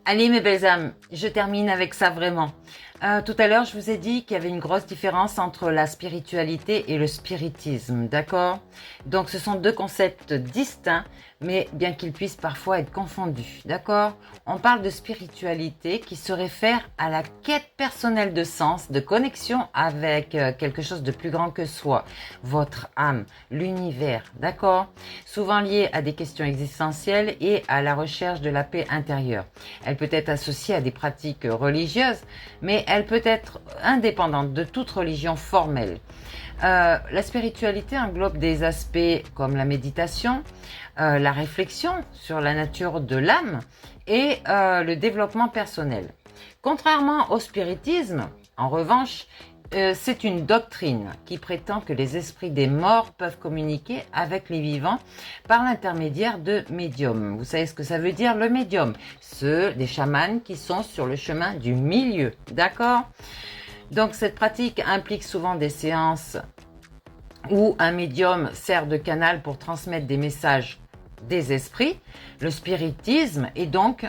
Allez mes belles âmes, je termine avec ça vraiment. Tout à l'heure, je vous ai dit qu'il y avait une grosse différence entre la spiritualité et le spiritisme, d'accord? Donc ce sont deux concepts distincts, mais bien qu'ils puissent parfois être confondus, d'accord? On parle de spiritualité qui se réfère à la quête personnelle de sens, de connexion avec quelque chose de plus grand que soi, votre âme, l'univers, d'accord? Souvent liée à des questions existentielles et à la recherche de la paix intérieure. Elle peut être associée à des pratiques religieuses, mais elle peut être indépendante de toute religion formelle. La spiritualité englobe des aspects comme la méditation, la réflexion sur la nature de l'âme et le développement personnel. Contrairement au spiritisme, en revanche, c'est une doctrine qui prétend que les esprits des morts peuvent communiquer avec les vivants par l'intermédiaire de médiums. Vous savez ce que ça veut dire, le médium? Ceux des chamans qui sont sur le chemin du milieu, d'accord? Donc cette pratique implique souvent des séances où un médium sert de canal pour transmettre des messages des esprits. Le spiritisme est donc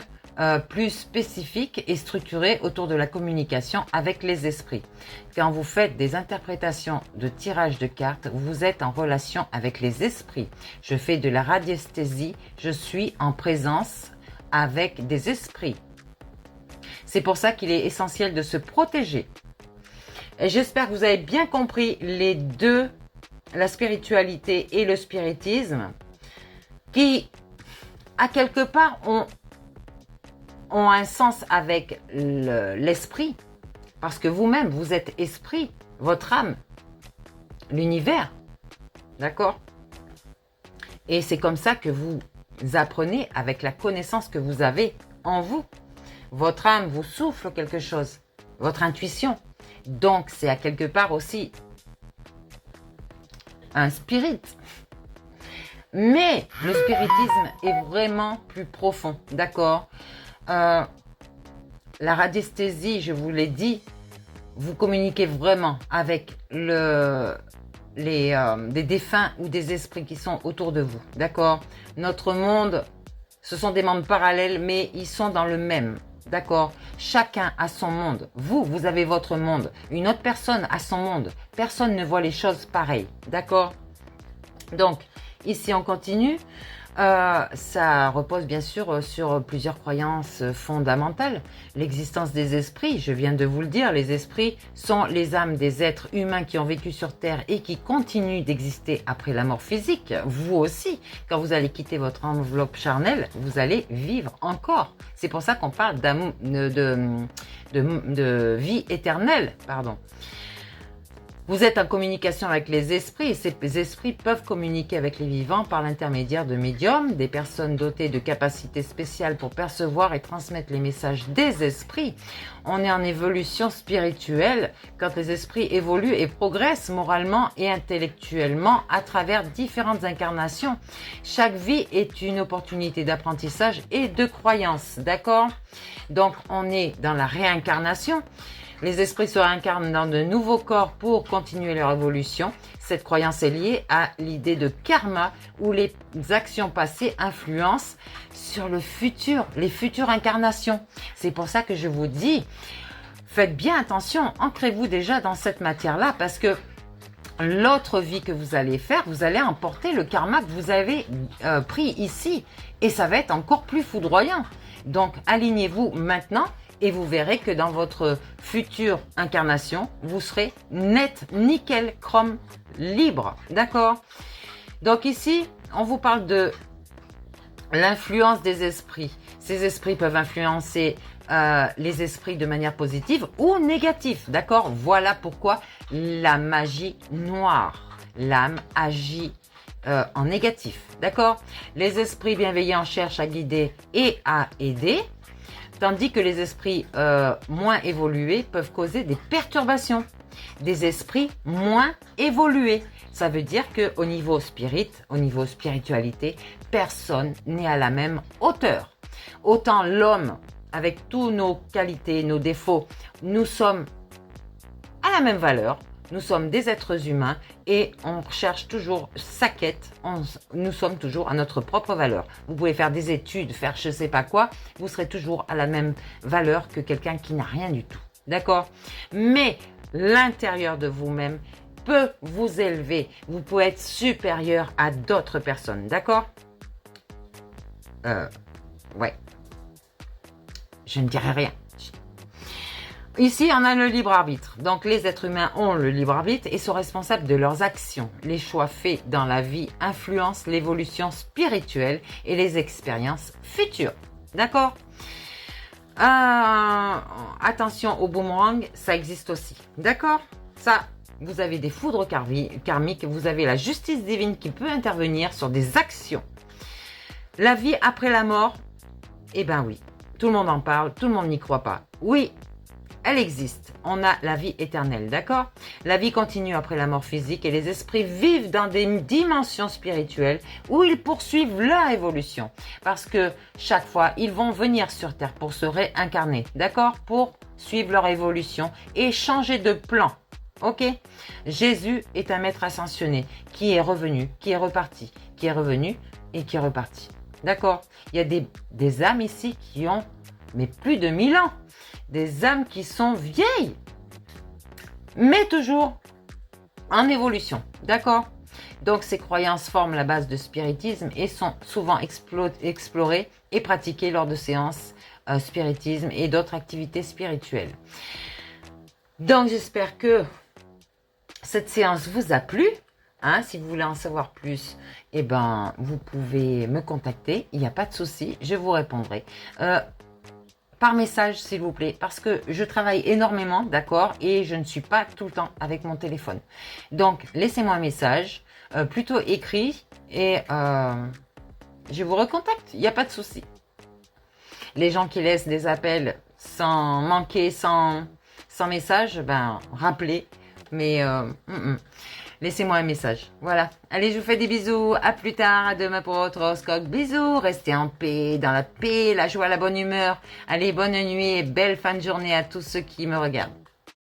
plus spécifique et structuré autour de la communication avec les esprits. Quand vous faites des interprétations de tirage de cartes, vous êtes en relation avec les esprits. Je fais de la radiesthésie, je suis en présence avec des esprits. C'est pour ça qu'il est essentiel de se protéger. Et j'espère que vous avez bien compris les deux, la spiritualité et le spiritisme, qui, à quelque part, ont un sens avec l'esprit, parce que vous-même, vous êtes esprit, votre âme, l'univers, d'accord? Et c'est comme ça que vous apprenez avec la connaissance que vous avez en vous. Votre âme vous souffle quelque chose, votre intuition. Donc, c'est à quelque part aussi un spirit. Mais le spiritisme est vraiment plus profond, d'accord? La radiesthésie, je vous l'ai dit, vous communiquez vraiment avec des défunts ou des esprits qui sont autour de vous, d'accord? Notre monde, ce sont des mondes parallèles, mais ils sont dans le même, d'accord? Chacun a son monde. Vous avez votre monde. Une autre personne a son monde. Personne ne voit les choses pareilles, d'accord? Donc, ici on continue. Ça repose bien sûr sur plusieurs croyances fondamentales. L'existence des esprits, je viens de vous le dire, les esprits sont les âmes des êtres humains qui ont vécu sur Terre et qui continuent d'exister après la mort physique. Vous aussi, quand vous allez quitter votre enveloppe charnelle, vous allez vivre encore. C'est pour ça qu'on parle de vie éternelle, pardon. Vous êtes en communication avec les esprits et ces esprits peuvent communiquer avec les vivants par l'intermédiaire de médiums, des personnes dotées de capacités spéciales pour percevoir et transmettre les messages des esprits. On est en évolution spirituelle quand les esprits évoluent et progressent moralement et intellectuellement à travers différentes incarnations. Chaque vie est une opportunité d'apprentissage et de croyance, d'accord? Donc on est dans la réincarnation. Les esprits se réincarnent dans de nouveaux corps pour continuer leur évolution. Cette croyance est liée à l'idée de karma où les actions passées influencent sur le futur, les futures incarnations. C'est pour ça que je vous dis, faites bien attention, ancrez-vous déjà dans cette matière-là parce que l'autre vie que vous allez faire, vous allez emporter le karma que vous avez pris ici et ça va être encore plus foudroyant. Donc alignez-vous maintenant. Et vous verrez que dans votre future incarnation, vous serez net, nickel, chrome, libre. D'accord? Donc ici, on vous parle de l'influence des esprits. Ces esprits peuvent influencer les esprits de manière positive ou négative. D'accord? Voilà pourquoi la magie noire, l'âme agit en négatif. D'accord? Les esprits bienveillants cherchent à guider et à aider. Tandis que les esprits moins évolués peuvent causer des perturbations. Des esprits moins évolués. Ça veut dire qu'au niveau spirit, au niveau spiritualité, personne n'est à la même hauteur. Autant l'homme, avec tous nos qualités, nos défauts, nous sommes à la même valeur. Nous sommes des êtres humains et on cherche toujours sa quête. Nous sommes toujours à notre propre valeur. Vous pouvez faire des études, faire je sais pas quoi, vous serez toujours à la même valeur que quelqu'un qui n'a rien du tout. D'accord? Mais l'intérieur de vous-même peut vous élever. Vous pouvez être supérieur à d'autres personnes. D'accord? Ouais. Je ne dirai rien. Ici, on a le libre arbitre. Donc, les êtres humains ont le libre arbitre et sont responsables de leurs actions. Les choix faits dans la vie influencent l'évolution spirituelle et les expériences futures. D'accord? Attention au boomerang, ça existe aussi. D'accord? Ça, vous avez des foudres karmiques, vous avez la justice divine qui peut intervenir sur des actions. La vie après la mort, eh ben oui, tout le monde en parle, tout le monde n'y croit pas. Oui, elle existe. On a la vie éternelle, d'accord? La vie continue après la mort physique et les esprits vivent dans des dimensions spirituelles où ils poursuivent leur évolution. Parce que chaque fois, ils vont venir sur Terre pour se réincarner, d'accord? Pour suivre leur évolution et changer de plan. Ok? Jésus est un maître ascensionné qui est revenu, qui est reparti, qui est revenu et qui est reparti. D'accord? Il y a des âmes ici qui ont plus de 1000 ans. Des âmes qui sont vieilles, mais toujours en évolution, d'accord? Donc ces croyances forment la base de spiritisme et sont souvent explorées et pratiquées lors de séances spiritisme et d'autres activités spirituelles. Donc j'espère que cette séance vous a plu. Si vous voulez en savoir plus, eh ben, vous pouvez me contacter, il n'y a pas de souci, je vous répondrai. Par message s'il vous plaît, parce que je travaille énormément, d'accord, et je ne suis pas tout le temps avec mon téléphone. Donc, laissez-moi un message, plutôt écrit, et je vous recontacte, il n'y a pas de souci. Les gens qui laissent des appels sans manquer, sans message, ben, rappelez, mais laissez-moi un message. Voilà. Allez, je vous fais des bisous. À plus tard. À demain pour votre horoscope. Bisous. Restez en paix, dans la paix, la joie, la bonne humeur. Allez, bonne nuit et belle fin de journée à tous ceux qui me regardent.